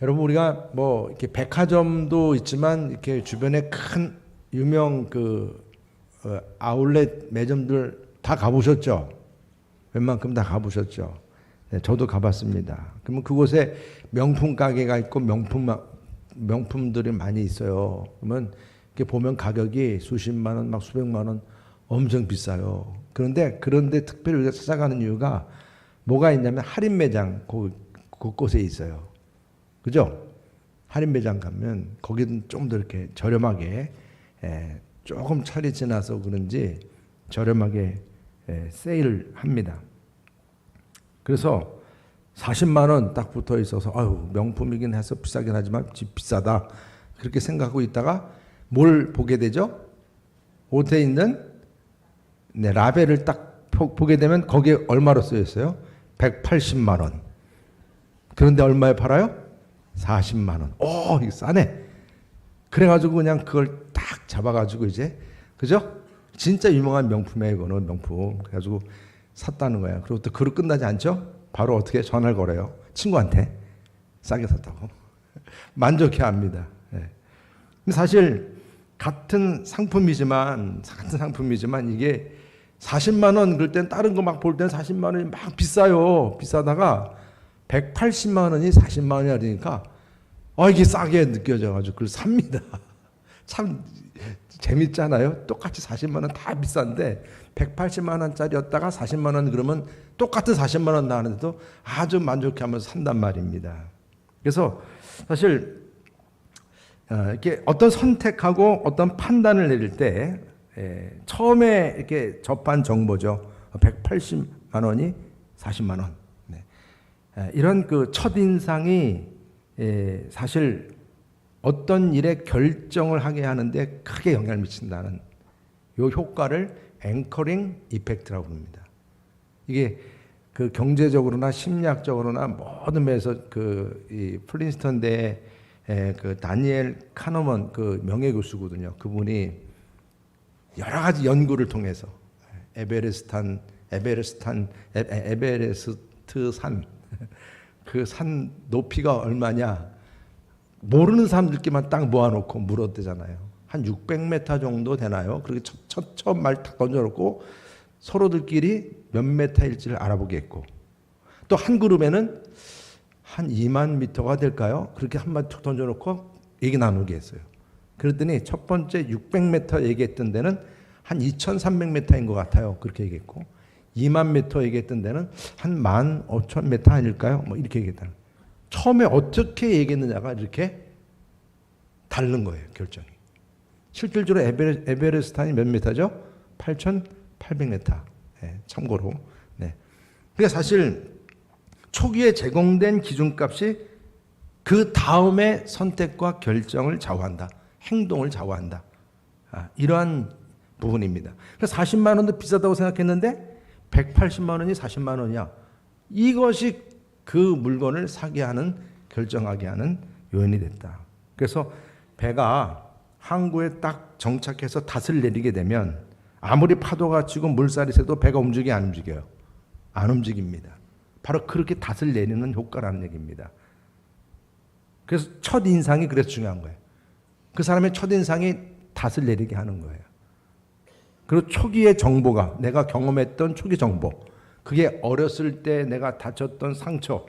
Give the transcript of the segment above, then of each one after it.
여러분 우리가 뭐 이렇게 백화점도 있지만 이렇게 주변에 큰 유명 아울렛 매점들 다 가보셨죠? 웬만큼 다 가보셨죠? 네, 저도 가봤습니다. 그러면 그곳에 명품 가게가 있고 명품들이 많이 있어요. 그러면 이렇게 보면 가격이 수십만 원, 막 수백만 원 엄청 비싸요. 그런데 특별히 우리가 찾아가는 이유가 뭐가 있냐면 할인 매장 곳곳에 있어요. 그죠? 할인 매장 가면 거기는 좀 더 이렇게 저렴하게 조금 철이 지나서 그런지 저렴하게 세일을 합니다. 그래서 40만 원 딱 붙어 있어서 아유 명품이긴 해서 비싸긴 하지만 비싸다 그렇게 생각하고 있다가 뭘 보게 되죠? 옷에 있는 라벨을 딱 보게 되면 거기에 얼마로 쓰여 있어요? 180만 원. 그런데 얼마에 팔아요? 40만 원. 오, 이거 싸네. 그래가지고 그냥 그걸 딱 잡아가지고 이제 그죠? 진짜 유명한 명품이에요. 이거는 명품. 그래가지고 샀다는 거야. 그리고 또 그릇 끝나지 않죠? 바로 어떻게 전화를 걸어요? 친구한테 싸게 샀다고 만족해합니다. 네. 사실 같은 상품이지만 이게 40만 원 그럴 땐 다른 거 막 볼 땐 40만 원이 막 비싸요. 비싸다가 180만 원이 40만 원이 하니까 이게 싸게 느껴져가지고 그걸 삽니다. 참 재밌잖아요. 똑같이 40만 원 다 비싼데 180만 원짜리였다가 40만 원 그러면 똑같은 40만 원 나왔는데도 아주 만족해하면서 산단 말입니다. 그래서 사실 이렇게 어떤 선택하고 어떤 판단을 내릴 때 처음에 이렇게 접한 정보죠. 180만 원이 40만 원. 이런 그 첫인상이 사실 어떤 일에 결정을 하게 하는데 크게 영향을 미친다는 이 효과를 앵커링 이펙트라고 부릅니다. 이게 그 경제적으로나 심리학적으로나 모든 면에서 이 프린스턴대의 그 다니엘 카너먼 그 명예교수거든요. 그분이 여러 가지 연구를 통해서 에베레스트 산 그 산 높이가 얼마냐 모르는 사람들끼리만 딱 모아놓고 물었대잖아요. 한 600m 정도 되나요? 그렇게 처음 말 딱 던져놓고 서로들끼리 몇 메타일지를 알아보게 했고 또 한 그룹에는 한 2만 미터가 될까요? 그렇게 한 마디 툭 던져놓고 얘기 나누게 했어요. 그랬더니 첫 번째 600m 얘기했던 데는 한 2,300m인 것 같아요. 그렇게 얘기했고 2만 미터 얘기했던 데는 한 15,000m 아닐까요? 뭐 이렇게 얘기했다. 처음에 어떻게 얘기했느냐가 이렇게 다른 거예요. 결정이. 실질적으로 에베레스트산이 몇 미터죠? 8,800m. 네, 참고로. 네. 그러니까 사실 초기에 제공된 기준값이 그 다음에 선택과 결정을 좌우한다. 행동을 좌우한다. 이러한 부분입니다. 그래서 40만 원도 비싸다고 생각했는데 180만 원이 40만 원이야. 이것이 그 물건을 사게 하는 결정하게 하는 요인이 됐다. 그래서 배가 항구에 딱 정착해서 닷을 내리게 되면 아무리 파도가 치고 물살이 새도 배가 움직여 안 움직여요? 안 움직입니다. 바로 그렇게 닷을 내리는 효과라는 얘기입니다. 그래서 첫인상이 그래서 중요한 거예요. 그 사람의 첫인상이 닷을 내리게 하는 거예요. 그리고 초기의 정보가 내가 경험했던 초기 정보 그게 어렸을 때 내가 다쳤던 상처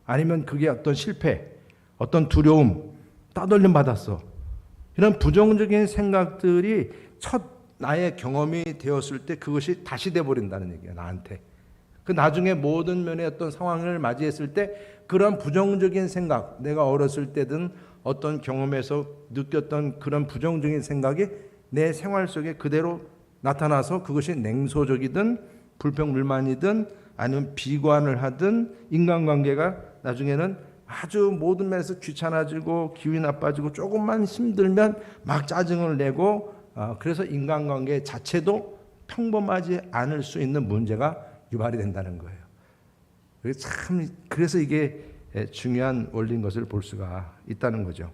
아니면 그게 어떤 실패 어떤 두려움 따돌림 받았어 이런 부정적인 생각들이 첫 나의 경험이 되었을 때 그것이 다시 돼버린다는 얘기야 나한테. 그 나중에 모든 면의 어떤 상황을 맞이했을 때 그런 부정적인 생각 내가 어렸을 때든 어떤 경험에서 느꼈던 그런 부정적인 생각이 내 생활 속에 그대로 나타나서 그것이 냉소적이든 불평불만이든 아니면 비관을 하든 인간관계가 나중에는 아주 모든 면에서 귀찮아지고 기분이 나빠지고 조금만 힘들면 막 짜증을 내고 그래서 인간관계 자체도 평범하지 않을 수 있는 문제가 유발이 된다는 거예요. 그래서 이게 중요한 원리인 것을 볼 수가 있다는 거죠.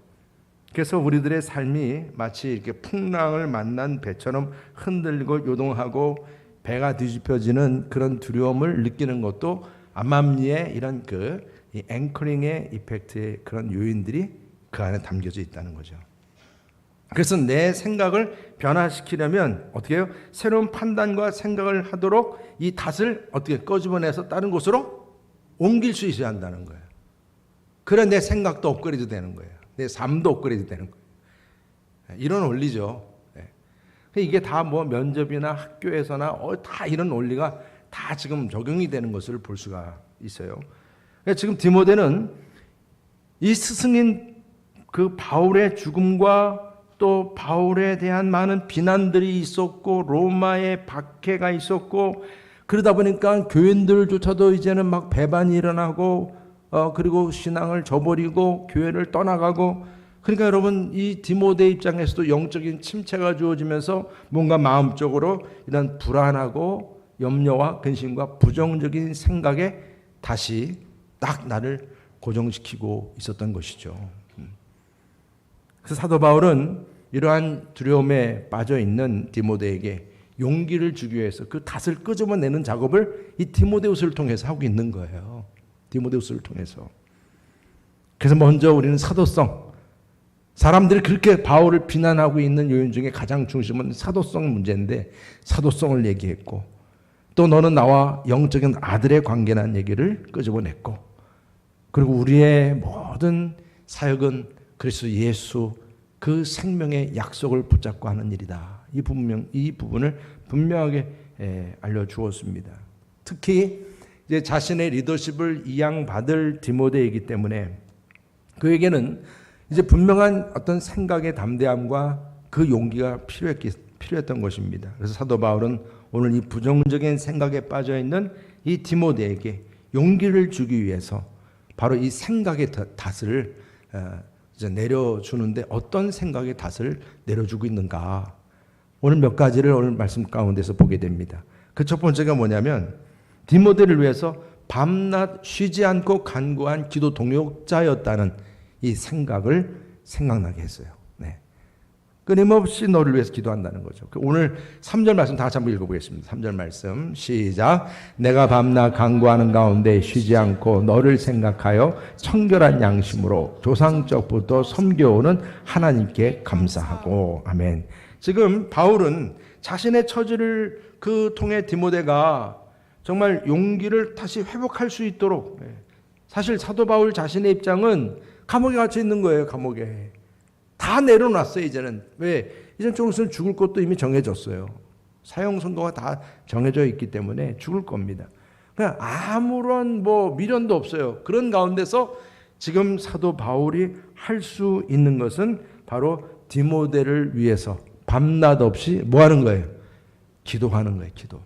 그래서 우리들의 삶이 마치 이렇게 풍랑을 만난 배처럼 흔들리고 요동하고 배가 뒤집혀지는 그런 두려움을 느끼는 것도 암암리에 이런 이 앵커링의 이펙트의 그런 요인들이 그 안에 담겨져 있다는 거죠. 그래서 내 생각을 변화시키려면 어떻게 해요? 새로운 판단과 생각을 하도록 이 닷을 어떻게 꺼집어내서 다른 곳으로 옮길 수 있어야 한다는 거예요. 그래 내 생각도 업그레이드 되는 거예요. 내 삶도 업그레이드 되는 거예요. 이런 원리죠. 이게 다 뭐 면접이나 학교에서나 다 이런 원리가 다 지금 적용이 되는 것을 볼 수가 있어요. 지금 디모데는 이 스승인 그 바울의 죽음과 또 바울에 대한 많은 비난들이 있었고 로마의 박해가 있었고 그러다 보니까 교인들조차도 이제는 막 배반이 일어나고 그리고 신앙을 저버리고 교회를 떠나가고 그러니까 여러분 이 디모데 입장에서도 영적인 침체가 주어지면서 뭔가 마음적으로 이런 불안하고 염려와 근심과 부정적인 생각에 다시 딱 나를 고정시키고 있었던 것이죠. 그래서 사도 바울은 이러한 두려움에 빠져 있는 디모데에게 용기를 주기 위해서 그 닷을 끄집어내는 작업을 이 디모데후서를 통해서 하고 있는 거예요. 디모데후서를 통해서. 그래서 먼저 우리는 사도성, 사람들이 그렇게 바울을 비난하고 있는 요인 중에 가장 중심은 사도성 문제인데 사도성을 얘기했고 또 너는 나와 영적인 아들의 관계라는 얘기를 끄집어냈고 그리고 우리의 모든 사역은 그리스도 예수 그 생명의 약속을 붙잡고 하는 일이다. 이 부분을 분명하게 알려주었습니다. 특히 이제 자신의 리더십을 이양받을 디모데이기 때문에 그에게는 이제 분명한 어떤 생각의 담대함과 그 용기가 필요했던 것입니다. 그래서 사도 바울은 오늘 이 부정적인 생각에 빠져 있는 이 디모데에게 용기를 주기 위해서 바로 이 생각의 닷을 이제 내려주는데 어떤 생각의 닷을 내려주고 있는가? 오늘 몇 가지를 오늘 말씀 가운데서 보게 됩니다. 그 첫 번째가 뭐냐면 디모데를 위해서 밤낮 쉬지 않고 간구한 기도 동역자였다는 이 생각을 생각나게 했어요. 네. 끊임없이 너를 위해서 기도한다는 거죠. 오늘 3절 말씀 다 같이 한번 읽어보겠습니다. 3절 말씀 시작. 내가 밤낮 간구하는 가운데 쉬지 않고 너를 생각하여 청결한 양심으로 조상적부터 섬겨오는 하나님께 감사하고. 아멘. 지금 바울은 자신의 처지를 그 통해 디모데가 정말 용기를 다시 회복할 수 있도록 사실 사도 바울 자신의 입장은 감옥에 갇혀 있는 거예요. 감옥에. 다 내려놨어요. 이제는. 왜? 이제는 좀 있으면 죽을 것도 이미 정해졌어요. 사형 선고가 다 정해져 있기 때문에 죽을 겁니다. 그냥 아무런 미련도 없어요. 그런 가운데서 지금 사도 바울이 할 수 있는 것은 바로 디모데를 위해서 밤낮 없이 뭐 하는 거예요? 기도하는 거예요. 기도.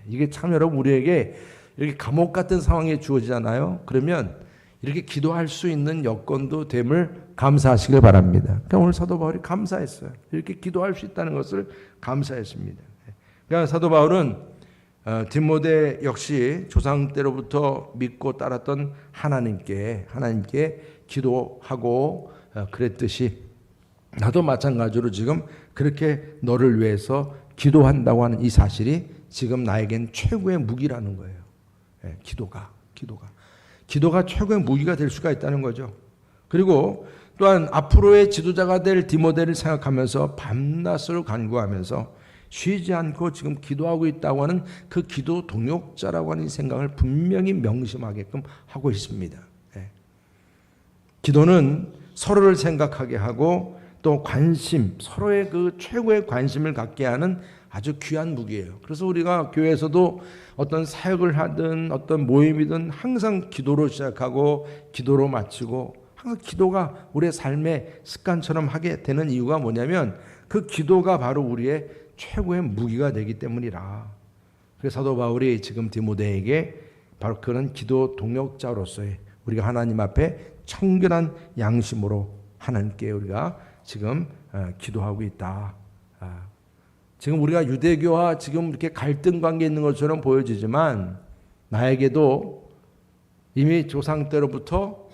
이게 참 여러분 우리에게 이렇게 감옥 같은 상황이 주어지잖아요. 그러면 이렇게 기도할 수 있는 여건도 됨을 감사하시길 바랍니다. 그러니까 오늘 사도 바울이 감사했어요. 이렇게 기도할 수 있다는 것을 감사했습니다. 그러니까 사도 바울은 디모데 역시 조상 때로부터 믿고 따랐던 하나님께 기도하고 그랬듯이 나도 마찬가지로 지금 그렇게 너를 위해서 기도한다고 하는 이 사실이 지금 나에겐 최고의 무기라는 거예요. 기도가 최고의 무기가 될 수가 있다는 거죠. 그리고 또한 앞으로의 지도자가 될 디모데를 생각하면서 밤낮으로 간구하면서 쉬지 않고 지금 기도하고 있다고 하는 그 기도 동역자라고 하는 생각을 분명히 명심하게끔 하고 있습니다. 기도는 서로를 생각하게 하고 또 서로의 그 최고의 관심을 갖게 하는 아주 귀한 무기예요. 그래서 우리가 교회에서도 어떤 사역을 하든 어떤 모임이든 항상 기도로 시작하고 기도로 마치고 항상 기도가 우리의 삶의 습관처럼 하게 되는 이유가 뭐냐면 그 기도가 바로 우리의 최고의 무기가 되기 때문이라. 그래서 사도 바울이 지금 디모데에게 바로 그런 기도 동역자로서의 우리가 하나님 앞에 청결한 양심으로 하나님께 우리가 지금 기도하고 있다. 지금 우리가 유대교와 지금 이렇게 갈등 관계에 있는 것처럼 보여지지만 나에게도 이미 조상 때로부터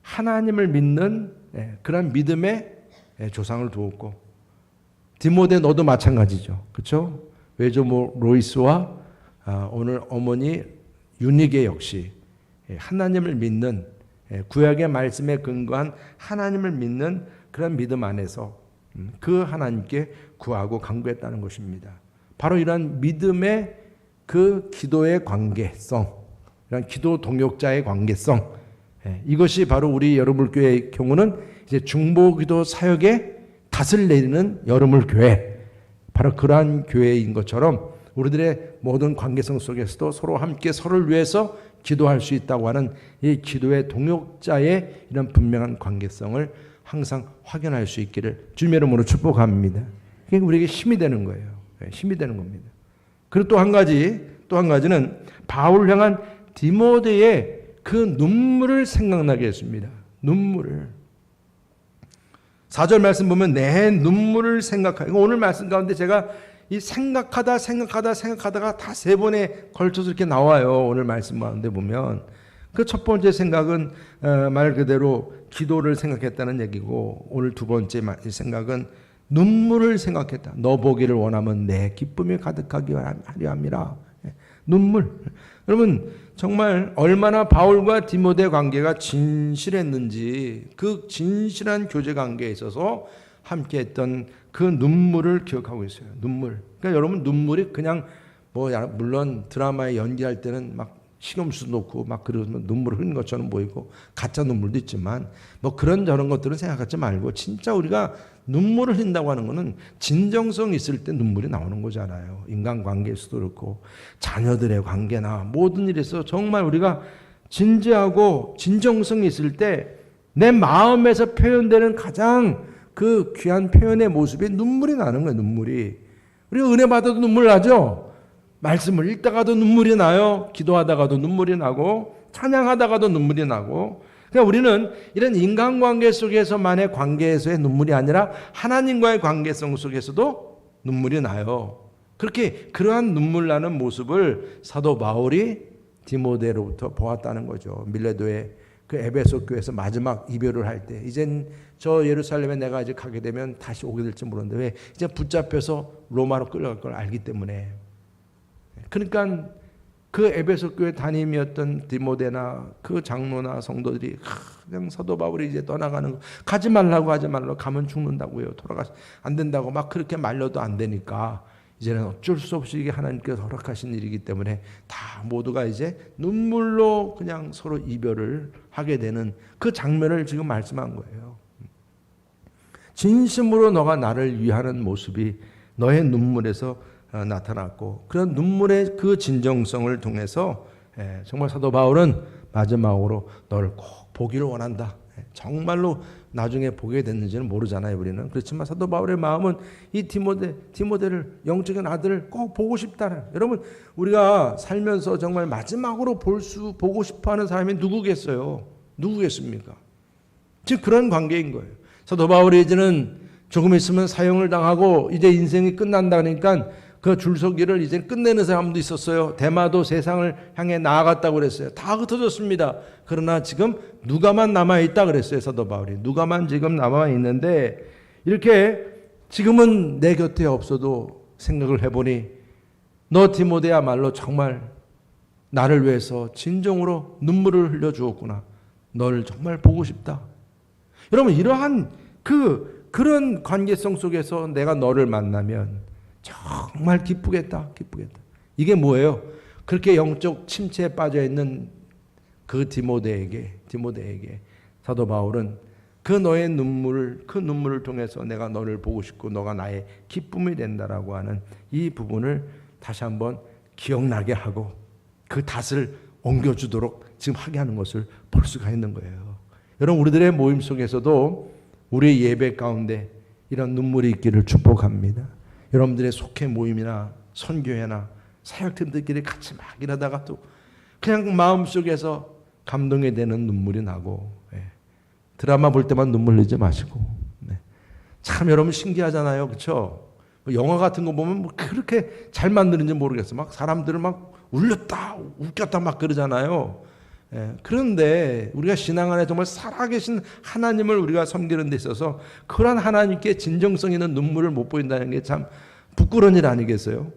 하나님을 믿는 그런 믿음의 조상을 두었고 디모데 너도 마찬가지죠. 그렇죠? 외조 로이스와 오늘 어머니 유니게 역시 하나님을 믿는, 구약의 말씀에 근거한 하나님을 믿는 그런 믿음 안에서 그 하나님께 구하고 간구했다는 것입니다. 바로 이런 믿음의 그 기도의 관계성, 이런 기도 동역자의 관계성, 이것이 바로 우리 여러분교회의 경우는 이제 중보기도 사역에 닷을 내리는 여러분교회, 바로 그러한 교회인 것처럼 우리들의 모든 관계성 속에서도 서로 함께 서로를 위해서 기도할 수 있다고 하는 이 기도의 동역자의 이런 분명한 관계성을 항상 확인할 수 있기를 주님의 이름으로 축복합니다. 그게 우리에게 힘이 되는 거예요. 힘이 되는 겁니다. 그리고 또 한 가지는 바울을 향한 디모데의 그 눈물을 생각나게 했습니다. 눈물을. 4절 말씀 보면 내 눈물을 생각하고, 오늘 말씀 가운데 제가 이 생각하다가 다 3번에 걸쳐서 이렇게 나와요. 오늘 말씀 가운데 보면 그 첫 번째 생각은 말 그대로 기도를 생각했다는 얘기고, 오늘 두 번째 생각은 눈물을 생각했다. 너 보기를 원하면 내 기쁨이 가득하게 하려 함이라. 눈물. 여러분 정말 얼마나 바울과 디모데 관계가 진실했는지, 그 진실한 교제 관계에 있어서 함께했던 그 눈물을 기억하고 있어요. 눈물. 그러니까 여러분 눈물이 그냥 물론 드라마에 연기할 때는 막 식염수 놓고 막 그러면 눈물을 흘린 것처럼 보이고 가짜 눈물도 있지만 그런 저런 것들은 생각하지 말고, 진짜 우리가 눈물을 흘린다고 하는 것은 진정성 있을 때 눈물이 나오는 거잖아요. 인간관계에서도 그렇고 자녀들의 관계나 모든 일에서 정말 우리가 진지하고 진정성이 있을 때 내 마음에서 표현되는 가장 그 귀한 표현의 모습이 눈물이 나는 거예요. 눈물이. 우리가 은혜 받아도 눈물 나죠. 말씀을 읽다가도 눈물이 나요. 기도하다가도 눈물이 나고 찬양하다가도 눈물이 나고. 그러니까 우리는 이런 인간관계 속에서만의 관계에서의 눈물이 아니라 하나님과의 관계성 속에서도 눈물이 나요. 그렇게 그러한 눈물 나는 모습을 사도 바울이 디모데로부터 보았다는 거죠. 밀레도의 그 에베소 교회에서 마지막 이별을 할 때, 이젠 저 예루살렘에 내가 이제 가게 되면 다시 오게 될지 모르는데 왜 이제 붙잡혀서 로마로 끌려갈 걸 알기 때문에. 그러니까 그 에베소 교회 담임이었던 디모데나 그 장로나 성도들이 그냥 사도 바울이 이제 떠나가는 거, 가지 말라고 가면 죽는다고요. 안 된다고 막 그렇게 말려도 안 되니까 이제는 어쩔 수 없이 이게 하나님께서 허락하신 일이기 때문에 다 모두가 이제 눈물로 그냥 서로 이별을 하게 되는 그 장면을 지금 말씀한 거예요. 진심으로 너가 나를 위하는 모습이 너의 눈물에서 나타났고, 그런 눈물의 그 진정성을 통해서 정말 사도 바울은 마지막으로 너를 꼭 보기를 원한다. 정말로 나중에 보게 됐는지는 모르잖아요, 우리는. 그렇지만 사도 바울의 마음은 이 디모데를, 영적인 아들을 꼭 보고 싶다는. 여러분 우리가 살면서 정말 마지막으로 보고 싶어하는 사람이 누구겠어요? 누구겠습니까? 지금 그런 관계인 거예요. 사도 바울이 이제는 조금 있으면 사형을 당하고 이제 인생이 끝난다니까 그 줄서기를 이제 끝내는 사람도 있었어요. 데마도 세상을 향해 나아갔다고 그랬어요. 다 흩어졌습니다. 그러나 지금 누가만 남아있다 그랬어요. 사도 바울이. 누가만 지금 남아있는데, 이렇게 지금은 내 곁에 없어도 생각을 해보니 너 디모데야말로 정말 나를 위해서 진정으로 눈물을 흘려 주었구나. 너를 정말 보고 싶다. 여러분 이러한 그런 관계성 속에서 내가 너를 만나면 정말 기쁘겠다. 이게 뭐예요? 그렇게 영적 침체에 빠져 있는 그 디모데에게 사도 바울은 그 너의 눈물을 통해서 내가 너를 보고 싶고 너가 나의 기쁨이 된다라고 하는 이 부분을 다시 한번 기억나게 하고 그 닷을 옮겨주도록 지금 하게 하는 것을 볼 수가 있는 거예요. 여러분 우리들의 모임 속에서도 우리의 예배 가운데 이런 눈물이 있기를 축복합니다. 여러분들의 속회 모임이나 선교회나 사역팀들끼리 같이 막 일하다가 또 그냥 마음속에서 감동이 되는 눈물이 나고, 드라마 볼 때만 눈물 흘리지 마시고, 참 여러분 신기하잖아요. 그렇죠? 영화 같은 거 보면 그렇게 잘 만드는지 모르겠어. 막 사람들을 막 울렸다 웃겼다 막 그러잖아요. 그런데 우리가 신앙 안에 정말 살아계신 하나님을 우리가 섬기는 데 있어서 그런 하나님께 진정성 있는 눈물을 못 보인다는 게 참 부끄러운 일 아니겠어요?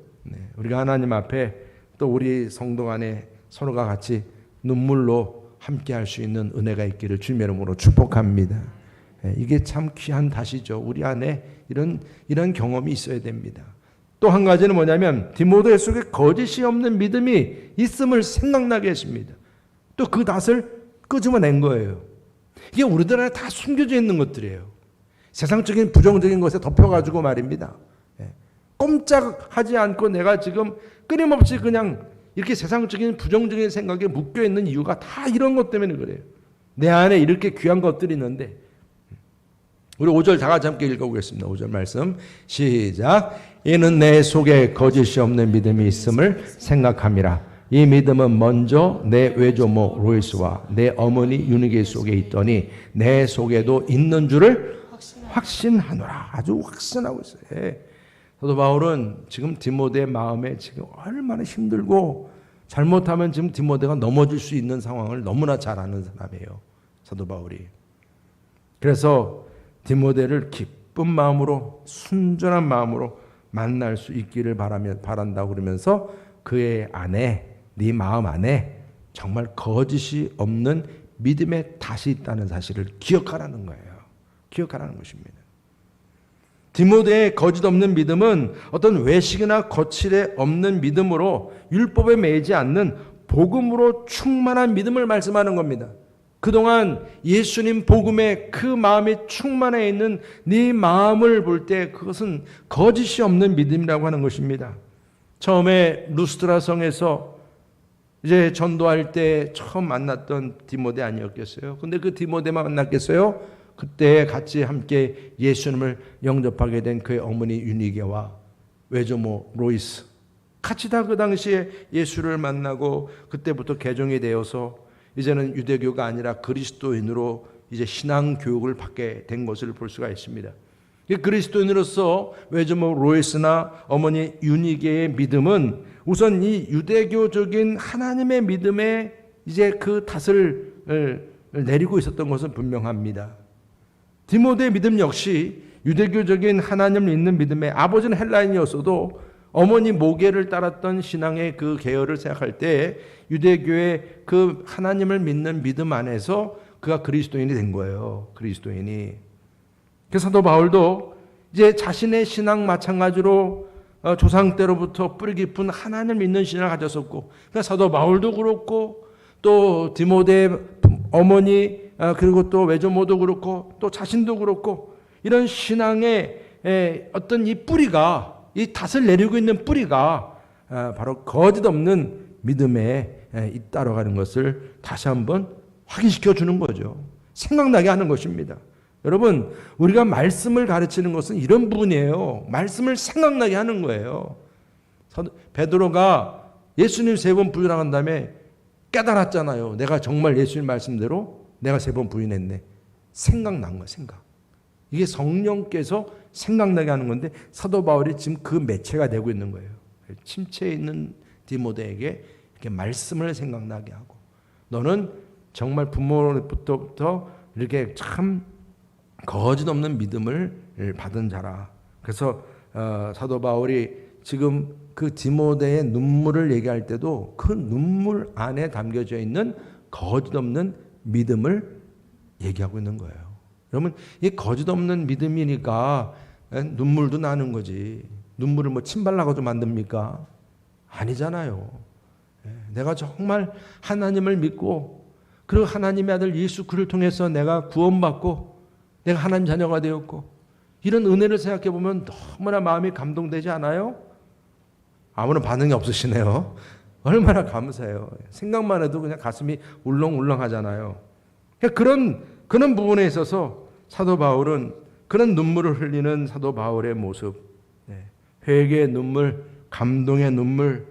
우리가 하나님 앞에 또 우리 성도 간에 서로가 같이 눈물로 함께 할 수 있는 은혜가 있기를 주님의 이름으로 축복합니다. 이게 참 귀한 다시죠. 우리 안에 이런 경험이 있어야 됩니다. 또 한 가지는 뭐냐면 디모데 속에 거짓이 없는 믿음이 있음을 생각나게 했습니다. 또 그 닷을 끄집어낸 거예요. 이게 우리들 안에 다 숨겨져 있는 것들이에요. 세상적인 부정적인 것에 덮여가지고 말입니다. 꼼짝하지 않고 내가 지금 끊임없이 그냥 이렇게 세상적인 부정적인 생각에 묶여있는 이유가 다 이런 것 때문에 그래요. 내 안에 이렇게 귀한 것들이 있는데, 우리 5절 다 같이 함께 읽어보겠습니다. 5절 말씀 시작. 이는 내 속에 거짓이 없는 믿음이 있음을 생각함이라. 이 믿음은 먼저 내 외조모 로이스와 내 어머니 유니게 속에 있더니 내 속에도 있는 줄을 확신하노라. 아주 확신하고 있어요. 사도 바울은 지금 디모데의 마음에 지금 얼마나 힘들고 잘못하면 지금 디모데가 넘어질 수 있는 상황을 너무나 잘 아는 사람이에요. 사도 바울이. 그래서 디모데를 기쁜 마음으로 순전한 마음으로 만날 수 있기를 바란다고 그러면서 그의 안에 네 마음 안에 정말 거짓이 없는 믿음의 닷이 있다는 사실을 기억하라는 거예요. 기억하라는 것입니다. 디모데의 거짓 없는 믿음은 어떤 외식이나 거칠에 없는 믿음으로 율법에 매이지 않는 복음으로 충만한 믿음을 말씀하는 겁니다. 그동안 예수님 복음에 그 마음이 충만해 있는 네 마음을 볼 때 그것은 거짓이 없는 믿음이라고 하는 것입니다. 처음에 루스드라 성에서 이제 전도할 때 처음 만났던 디모데 아니었겠어요? 근데 그 디모데만 만났겠어요? 그때 같이 함께 예수님을 영접하게 된 그의 어머니 유니게와 외조모 로이스 같이 다 그 당시에 예수를 만나고 그때부터 개종이 되어서 이제는 유대교가 아니라 그리스도인으로 이제 신앙 교육을 받게 된 것을 볼 수가 있습니다. 그리스도인으로서 외조모 로이스나 어머니 유니게의 믿음은 우선 이 유대교적인 하나님의 믿음에 이제 그 닷을 내리고 있었던 것은 분명합니다. 디모데의 믿음 역시 유대교적인 하나님을 믿는 믿음의 아버지는 헬라인이었어도 어머니 모계를 따랐던 신앙의 그 계열을 생각할 때 유대교의 그 하나님을 믿는 믿음 안에서 그가 그리스도인이 된 거예요. 그리스도인이. 그래서 사도 바울도 이제 자신의 신앙 마찬가지로 조상 때로부터 뿌리 깊은 하나님을 믿는 신앙을 가졌었고, 그러니까 사도 바울도 그렇고 또 디모데의 어머니 그리고 또 외조모도 그렇고 또 자신도 그렇고 이런 신앙의 어떤 이 뿌리가 이 닷을 내리고 있는 뿌리가 바로 거짓 없는 믿음에 잇따라 가는 것을 다시 한번 확인시켜 주는 거죠. 생각나게 하는 것입니다. 여러분, 우리가 말씀을 가르치는 것은 이런 부분이에요. 말씀을 생각나게 하는 거예요. 베드로가 예수님 3번 부인한 다음에 깨달았잖아요. 내가 정말 예수님 말씀대로 내가 3번 부인했네. 생각난 거야, 생각. 이게 성령께서 생각나게 하는 건데 사도 바울이 지금 그 매체가 되고 있는 거예요. 침체에 있는 디모데에게 이렇게 말씀을 생각나게 하고, 너는 정말 부모로부터 이렇게 참 거짓 없는 믿음을 받은 자라. 그래서 사도 바울이 지금 그 디모데의 눈물을 얘기할 때도 그 눈물 안에 담겨져 있는 거짓 없는 믿음을 얘기하고 있는 거예요. 여러분, 이 거짓 없는 믿음이니까 눈물도 나는 거지. 눈물을 뭐 침 발라가지고 만듭니까? 아니잖아요. 내가 정말 하나님을 믿고 그리고 하나님의 아들 예수 그리스도를 통해서 내가 구원받고 내가 하나님 자녀가 되었고 이런 은혜를 생각해 보면 너무나 마음이 감동되지 않아요? 아무런 반응이 없으시네요. 얼마나 감사해요. 생각만 해도 그냥 가슴이 울렁울렁하잖아요. 그런 부분에 있어서 사도 바울은 그런 눈물을 흘리는 사도 바울의 모습, 회개의 눈물, 감동의 눈물,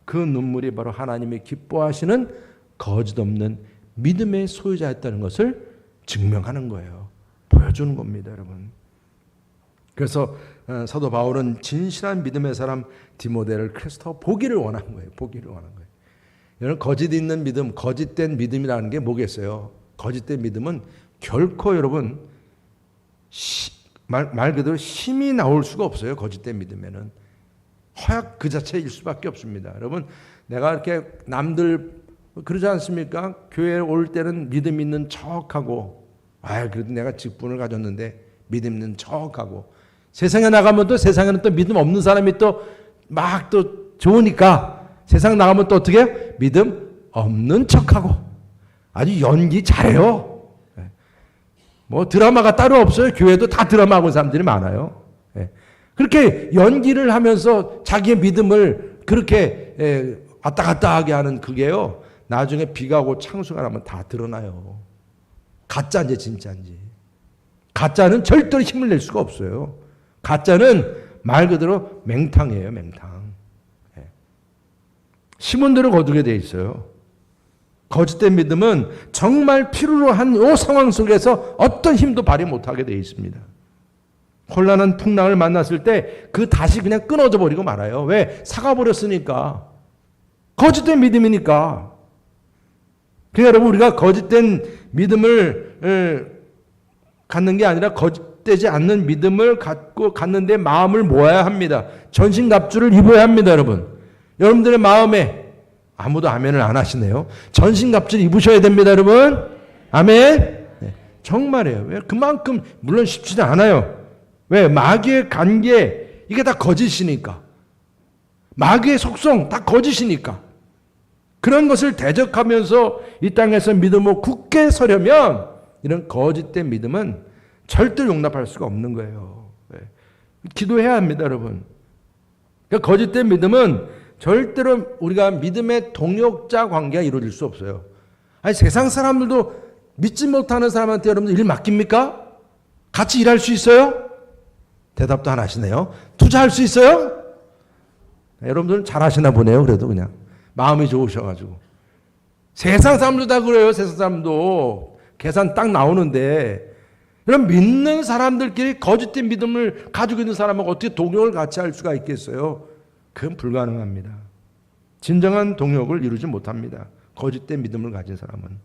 그 눈물이 바로 하나님이 기뻐하시는 거짓 없는 믿음의 소유자였다는 것을 증명하는 거예요. 보여주는 겁니다, 여러분. 그래서 사도 바울은 진실한 믿음의 사람 디모데를 그래서 보기를 원한 거예요. 보기를 원한 거예요. 여러분, 거짓 있는 믿음, 거짓된 믿음이라는 게 뭐겠어요? 거짓된 믿음은 결코 여러분 말 그대로 힘이 나올 수가 없어요. 거짓된 믿음에는 허약 그 자체일 수밖에 없습니다. 여러분, 내가 이렇게 남들 그러지 않습니까? 교회에 올 때는 믿음 있는 척하고, 그래도 내가 직분을 가졌는데 믿음 있는 척하고, 세상에 나가면 또 세상에는 또 믿음 없는 사람이 또 막 또 좋으니까 세상 나가면 또 어떻게 해요? 믿음 없는 척하고 아주 연기 잘해요. 뭐 드라마가 따로 없어요. 교회도 다 드라마하고 사람들이 많아요. 그렇게 연기를 하면서 자기의 믿음을 그렇게 왔다 갔다 하게 하는 그게요, 나중에 비가 오고 창수가 나면 다 드러나요. 가짜인지 진짜인지. 가짜는 절대로 힘을 낼 수가 없어요. 가짜는 말 그대로 맹탕이에요, 맹탕. 심은 대로 거두게 돼 있어요. 거짓된 믿음은 정말 필요로 한 이 상황 속에서 어떤 힘도 발휘 못하게 돼 있습니다. 혼란한 풍랑을 만났을 때 그 다시 그냥 끊어져 버리고 말아요. 왜? 사가버렸으니까. 거짓된 믿음이니까. 그러니까 여러분, 우리가 거짓된 믿음을 갖는 게 아니라 거짓되지 않는 믿음을 갖는데 마음을 모아야 합니다. 전신갑주를 입어야 합니다, 여러분. 여러분들의 마음에, 아무도 아멘을 안 하시네요. 전신갑주를 입으셔야 됩니다, 여러분. 아멘. 네, 정말이에요. 왜? 그만큼 물론 쉽지는 않아요. 왜? 마귀의 관계, 이게 다 거짓이니까. 마귀의 속성 다 거짓이니까. 그런 것을 대적하면서 이 땅에서 믿음으로 굳게 서려면 이런 거짓된 믿음은 절대 용납할 수가 없는 거예요. 네. 기도해야 합니다, 여러분. 그러니까 거짓된 믿음은 절대로 우리가 믿음의 동역자 관계가 이루어질 수 없어요. 아니, 세상 사람들도 믿지 못하는 사람한테 여러분들 일 맡깁니까? 같이 일할 수 있어요? 대답도 안 하시네요. 투자할 수 있어요? 여러분들은 잘 하시나 보네요. 그래도 그냥 마음이 좋으셔가지고. 세상 사람도 다 그래요. 세상 사람도 계산 딱 나오는데, 이런 믿는 사람들끼리 거짓된 믿음을 가지고 있는 사람하고 어떻게 동역을 같이 할 수가 있겠어요? 그건 불가능합니다. 진정한 동역을 이루지 못합니다. 거짓된 믿음을 가진 사람은.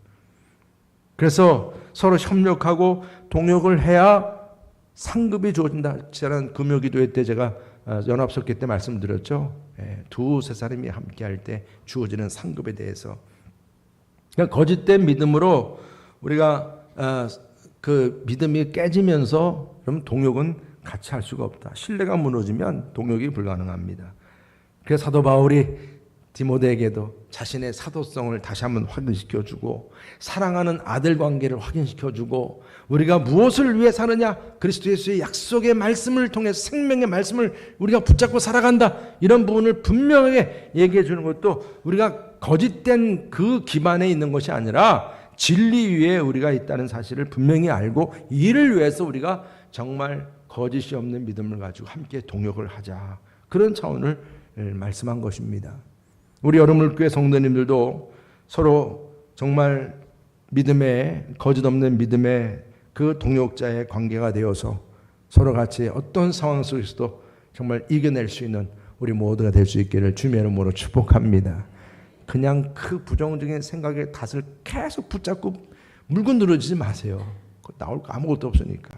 그래서 서로 협력하고 동역을 해야 상급이 주어진다. 지난 금요기도회 때 제가 연합석회 때 말씀드렸죠. 두세 사람이 함께 할 때 주어지는 상급에 대해서. 그러니까 거짓된 믿음으로 우리가 그 믿음이 깨지면서 그럼 동역은 같이 할 수가 없다. 신뢰가 무너지면 동역이 불가능합니다. 그래서 사도 바울이 디모데에게도 자신의 사도성을 다시 한번 확인시켜주고, 사랑하는 아들 관계를 확인시켜주고, 우리가 무엇을 위해 사느냐, 그리스도 예수의 약속의 말씀을 통해서 생명의 말씀을 우리가 붙잡고 살아간다, 이런 부분을 분명하게 얘기해 주는 것도 우리가 거짓된 그 기반에 있는 것이 아니라 진리 위에 우리가 있다는 사실을 분명히 알고, 이를 위해서 우리가 정말 거짓이 없는 믿음을 가지고 함께 동역을 하자, 그런 차원을 말씀한 것입니다. 우리 여러분교회 성도님들도 서로 정말 믿음의, 거짓 없는 믿음의 그 동역자의 관계가 되어서 서로 같이 어떤 상황 속에서도 정말 이겨낼 수 있는 우리 모두가 될 수 있기를 주님의 이름으로 축복합니다. 그냥 그 부정적인 생각의 탓을 계속 붙잡고 물고 늘어지지 마세요. 나올 거 아무것도 없으니까.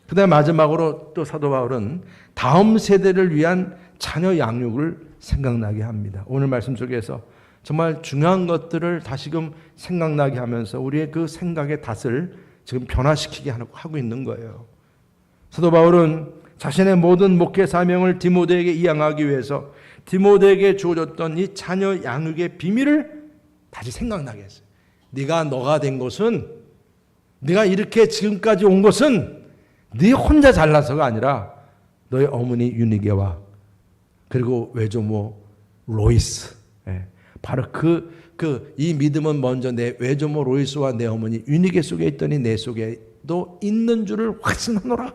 그 다음에 마지막으로 또 사도 바울은 다음 세대를 위한 자녀 양육을 생각나게 합니다. 오늘 말씀 속에서 정말 중요한 것들을 다시금 생각나게 하면서 우리의 그 생각의 탓을 지금 변화시키게 하고 있는 거예요. 사도 바울은 자신의 모든 목회 사명을 디모데에게 이양하기 위해서 디모데에게 주어졌던 이 자녀 양육의 비밀을 다시 생각나게 했어요. 너가 된 것은, 네가 이렇게 지금까지 온 것은 네 혼자 잘나서가 아니라 너의 어머니 유니게와 그리고 외조모 로이스, 바로 이 믿음은 먼저 내 외조모 로이스와 내 어머니 유니게 속에 있더니 내 속에도 있는 줄을 확신하노라.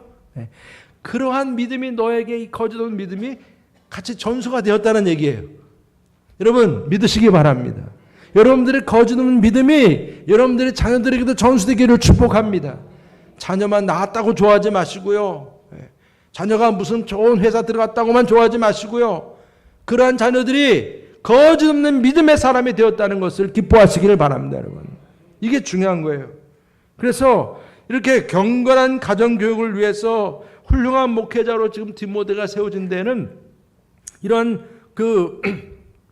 그러한 믿음이 너에게, 이 거짓 없는 믿음이 같이 전수가 되었다는 얘기예요. 여러분 믿으시기 바랍니다. 여러분들의 거짓 없는 믿음이 여러분들의 자녀들에게도 전수되기를 축복합니다. 자녀만 낳았다고 좋아하지 마시고요. 자녀가 무슨 좋은 회사 들어갔다고만 좋아하지 마시고요. 그러한 자녀들이 거짓 없는 믿음의 사람이 되었다는 것을 기뻐하시기를 바랍니다, 여러분. 이게 중요한 거예요. 그래서 이렇게 경건한 가정교육을 위해서 훌륭한 목회자로 지금 디모데가 세워진 데는 이런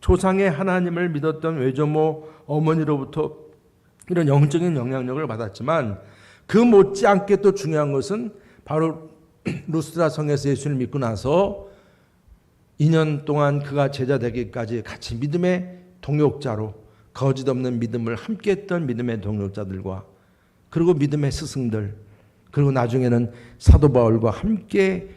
조상의 하나님을 믿었던 외조모 어머니로부터 이런 영적인 영향력을 받았지만 그 못지않게 또 중요한 것은 바로 루스드라 성에서 예수를 믿고 나서 2년 동안 그가 제자 되기까지 같이 믿음의 동역자로 거짓 없는 믿음을 함께했던 믿음의 동역자들과 그리고 믿음의 스승들 그리고 나중에는 사도 바울과 함께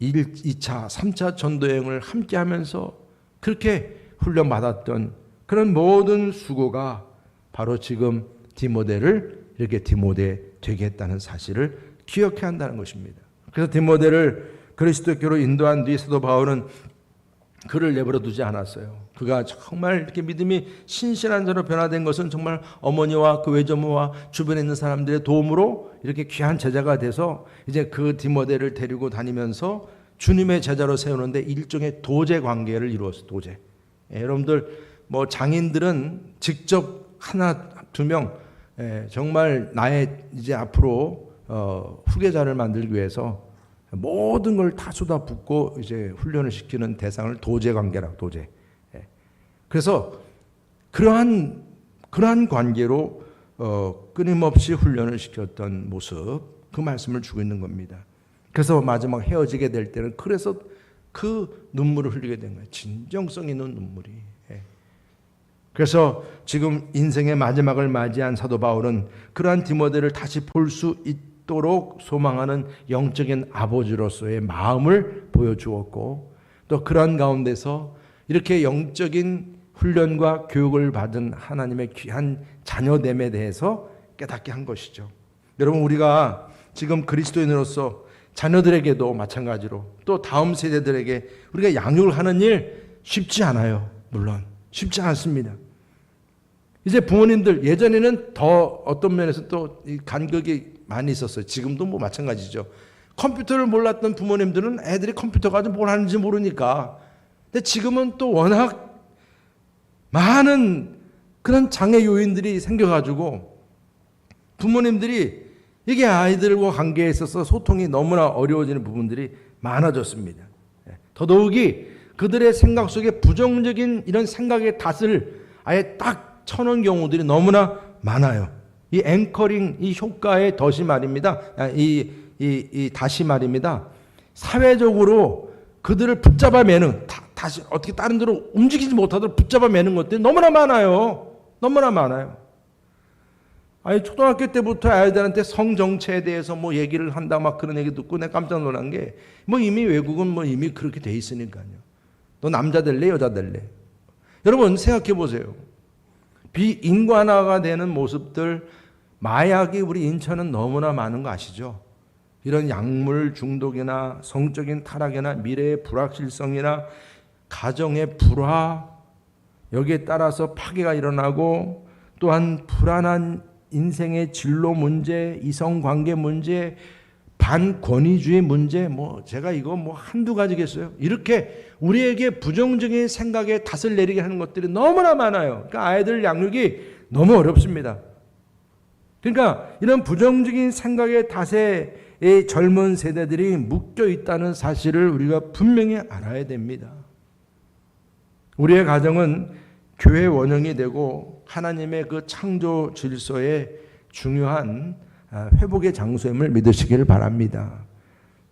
2차, 3차 전도여행을 함께 하면서 그렇게 훈련받았던 그런 모든 수고가 바로 지금 디모데를 이렇게 디모데 되게 했다는 사실을 기억해야 한다는 것입니다. 그래서 디모데를 그리스도교로 인도한 뒤 사도 바울은 그를 내버려 두지 않았어요. 그가 정말 이렇게 믿음이 신실한 자로 변화된 것은 정말 어머니와 그 외조모와 주변에 있는 사람들의 도움으로 이렇게 귀한 제자가 돼서 이제 그 디모데를 데리고 다니면서 주님의 제자로 세우는데 일종의 도제 관계를 이루었어요. 도제. 여러분들 뭐 장인들은 직접 하나 두 명 정말 나의 이제 앞으로 후계자를 만들기 위해서 모든 걸 다 쏟아붓고 이제 훈련을 시키는 대상을 도제 관계라고 도제. 그래서 그러한 관계로 끊임없이 훈련을 시켰던 모습 그 말씀을 주고 있는 겁니다. 그래서 마지막 헤어지게 될 때는 그래서 그 눈물을 흘리게 된 거예요. 진정성 있는 눈물이. 그래서 지금 인생의 마지막을 맞이한 사도 바울은 그러한 디모데를 다시 볼 수 있도록 소망하는 영적인 아버지로서의 마음을 보여주었고 또 그러한 가운데서 이렇게 영적인 훈련과 교육을 받은 하나님의 귀한 자녀됨에 대해서 깨닫게 한 것이죠. 여러분 우리가 지금 그리스도인으로서 자녀들에게도 마찬가지로 또 다음 세대들에게 우리가 양육을 하는 일 쉽지 않아요. 물론 쉽지 않습니다. 이제 부모님들 예전에는 더 어떤 면에서 또 간격이 많이 있었어요. 지금도 뭐 마찬가지죠. 컴퓨터를 몰랐던 부모님들은 애들이 컴퓨터 가지고 뭘 하는지 모르니까. 근데 지금은 또 워낙 많은 그런 장애 요인들이 생겨가지고 부모님들이 이게 아이들과 관계에 있어서 소통이 너무나 어려워지는 부분들이 많아졌습니다. 더더욱이 그들의 생각 속에 부정적인 이런 생각의 닷을 아예 딱 쳐놓은 경우들이 너무나 많아요. 이 앵커링, 이 효과의 덫이 말입니다. 이 닷이 말입니다. 사회적으로 그들을 붙잡아 매는, 다시 어떻게 다른 데로 움직이지 못하도록 붙잡아 매는 것들이 너무나 많아요. 너무나 많아요. 아니, 초등학교 때부터 아이들한테 성정체에 대해서 뭐 얘기를 한다, 막 그런 얘기 듣고 내가 깜짝 놀란 게, 뭐 이미 외국은 뭐 이미 그렇게 돼 있으니까요. 너 남자 될래, 여자 될래? 여러분, 생각해 보세요. 비인간화가 되는 모습들, 마약이 우리 인천은 너무나 많은 거 아시죠? 이런 약물 중독이나 성적인 타락이나 미래의 불확실성이나 가정의 불화, 여기에 따라서 파괴가 일어나고 또한 불안한 인생의 진로 문제, 이성관계 문제, 반권위주의 문제, 뭐 제가 이거 뭐 한두 가지겠어요. 이렇게 우리에게 부정적인 생각에 닷을 내리게 하는 것들이 너무나 많아요. 그러니까 아이들 양육이 너무 어렵습니다. 그러니까 이런 부정적인 생각의 닷에 젊은 세대들이 묶여 있다는 사실을 우리가 분명히 알아야 됩니다. 우리의 가정은 교회 원형이 되고 하나님의 그 창조 질서의 중요한 회복의 장소임을 믿으시기를 바랍니다.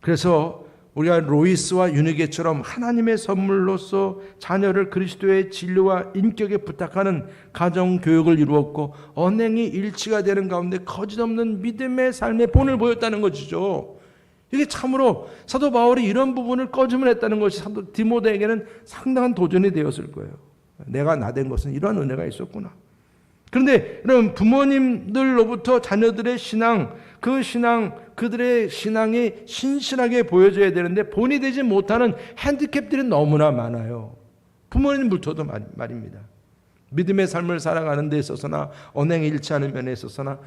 그래서 우리가 로이스와 유니게처럼 하나님의 선물로서 자녀를 그리스도의 진리와 인격에 부탁하는 가정 교육을 이루었고 언행이 일치가 되는 가운데 거짓없는 믿음의 삶의 본을 보였다는 것이죠. 이게 참으로 사도 바울이 이런 부분을 꺼주문했다는 것이 사도 디모데에게는 상당한 도전이 되었을 거예요. 내가 나된 것은 이런 은혜가 있었구나. 그런데 이런 부모님들로부터 자녀들의 신앙, 그 신앙, 그들의 신앙이 신실하게 보여져야 되는데 본이 되지 못하는 핸디캡들이 너무나 많아요. 부모님부터도 말입니다. 믿음의 삶을 살아가는 데 있어서나 언행이 일치하는 면에 있어서나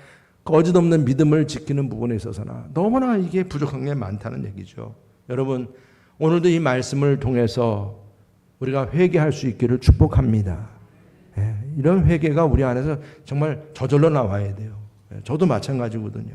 거짓없는 믿음을 지키는 부분에 있어서나 너무나 이게 부족한 게 많다는 얘기죠. 여러분, 오늘도 이 말씀을 통해서 우리가 회개할 수 있기를 축복합니다. 이런 회개가 우리 안에서 정말 저절로 나와야 돼요. 저도 마찬가지거든요.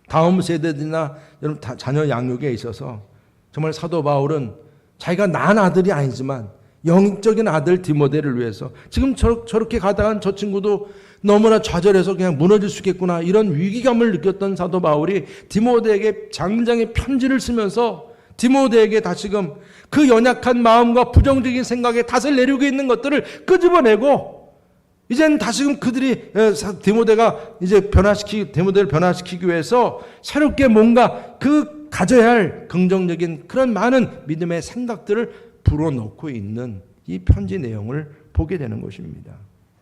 다음 세대들이나 여러분 자녀 양육에 있어서 정말 사도 바울은 자기가 낳은 아들이 아니지만 영적인 아들 디모데를 위해서 지금 저렇게 가다간 저 친구도 너무나 좌절해서 그냥 무너질 수 있겠구나 이런 위기감을 느꼈던 사도 바울이 디모데에게 장장의 편지를 쓰면서 디모데에게 다시금 그 연약한 마음과 부정적인 생각에 탓을 내리고 있는 것들을 끄집어내고 이제는 다시금 그들이 디모데를 변화시키기 위해서 새롭게 뭔가 그 가져야 할 긍정적인 그런 많은 믿음의 생각들을 불어넣고 있는 이 편지 내용을 보게 되는 것입니다.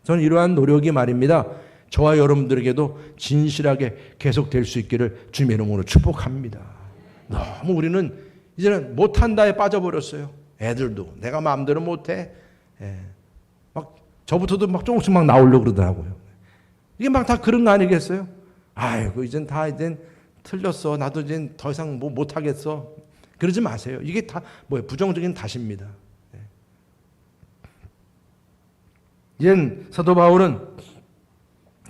저는 이러한 노력이 말입니다. 저와 여러분들에게도 진실하게 계속될 수 있기를 주님의 이름으로 축복합니다. 너무 우리는 이제는 못한다에 빠져버렸어요. 애들도 내가 마음대로 못해. 막 저부터도 막 조금씩 막 나오려고 그러더라고요. 이게 막 다 그런 거 아니겠어요? 아이고 이젠 틀렸어. 나도 이젠 더 이상 뭐 못하겠어. 그러지 마세요. 이게 다 부정적인 탓입니다. 이젠 사도 바울은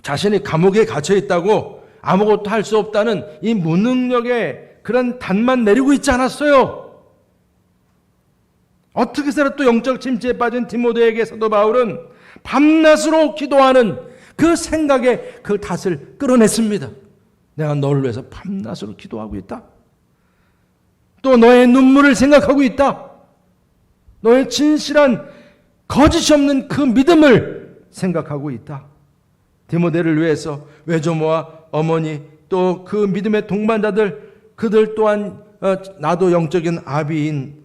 자신이 감옥에 갇혀 있다고 아무것도 할 수 없다는 이 무능력의 그런 단만 내리고 있지 않았어요. 어떻게 해서라도 또 영적 침체에 빠진 디모데에게 사도 바울은 밤낮으로 기도하는 그 생각에 그 탓을 끌어냈습니다. 내가 너를 위해서 밤낮으로 기도하고 있다. 또 너의 눈물을 생각하고 있다. 너의 진실한 거짓이 없는 그 믿음을 생각하고 있다. 디모데를 위해서 외조모와 어머니 또 그 믿음의 동반자들 그들 또한 나도 영적인 아비인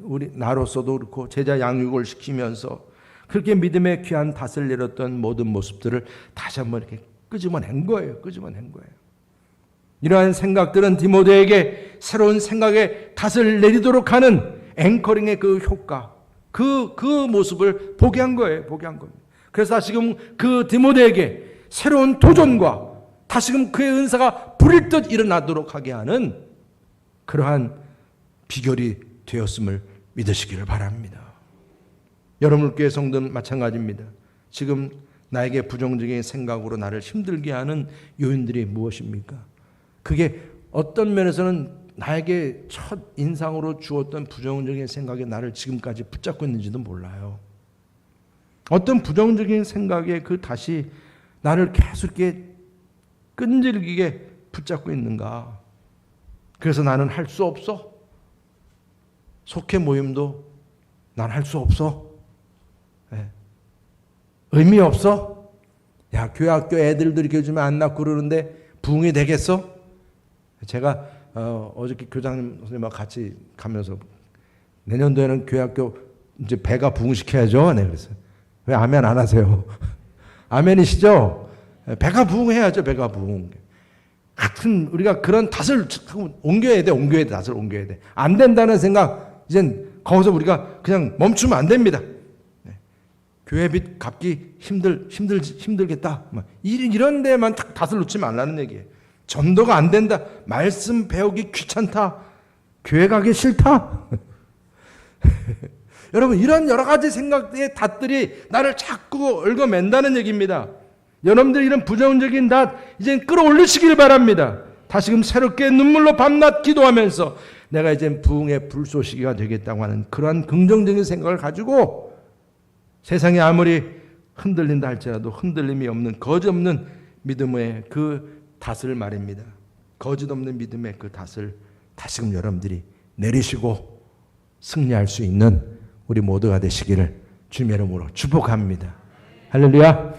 우리 나로서도 그렇고 제자 양육을 시키면서 그렇게 믿음의 귀한 닷을 내렸던 모든 모습들을 다시 한번 이렇게 끄집어낸 거예요. 이러한 생각들은 디모데에게 새로운 생각의 닷을 내리도록 하는 앵커링의 그 효과, 그 모습을 보게 한 거예요. 그래서 다시금 그 디모데에게 새로운 도전과 다시금 그의 은사가 불일 듯 일어나도록 하게 하는 그러한 비결이 되었음을 믿으시기를 바랍니다. 여러분 교회 성도는 마찬가지입니다. 지금 나에게 부정적인 생각으로 나를 힘들게 하는 요인들이 무엇입니까? 그게 어떤 면에서는 나에게 첫 인상으로 주었던 부정적인 생각이 나를 지금까지 붙잡고 있는지도 몰라요. 어떤 부정적인 생각에 그 다시 나를 계속 이렇게 끈질기게 붙잡고 있는가? 그래서 나는 할 수 없어. 속회 모임도 난 할 수 없어. 의미 없어. 야, 교회 학교 애들도 이렇게 요즘에 안 낳고 그러는데 부흥이 되겠어? 제가 어저께 교장님 선생님하고 같이 가면서 내년도에는 교회 학교 이제 배가 부흥시켜야죠. 네, 그래서 왜 아멘 안 하세요? 아멘이시죠? 배가 부흥해야죠. 배가 부흥. 하여튼 우리가 그런 닷을 옮겨야 돼. 닷을 옮겨야 돼. 안 된다는 생각 이젠 거기서 우리가 그냥 멈추면 안 됩니다. 교회빚 갚기 힘들겠다. 이런 데만 닷을 놓지 말라는 얘기예요. 전도가 안 된다. 말씀 배우기 귀찮다. 교회 가기 싫다. 여러분 이런 여러 가지 생각의 닷들이 나를 자꾸 얽어맨다는 얘기입니다. 여러분들 이런 부정적인 닷 이제 끌어올리시길 바랍니다. 다시금 새롭게 눈물로 밤낮 기도하면서 내가 이제 부흥의 불쏘시개가 되겠다고 하는 그러한 긍정적인 생각을 가지고 세상이 아무리 흔들린다 할지라도 흔들림이 없는 거짓 없는 믿음의 그 닷을 말입니다. 거짓 없는 믿음의 그 닷을 다시금 여러분들이 내리시고 승리할 수 있는 우리 모두가 되시기를 주님의 이름으로 축복합니다. 할렐루야.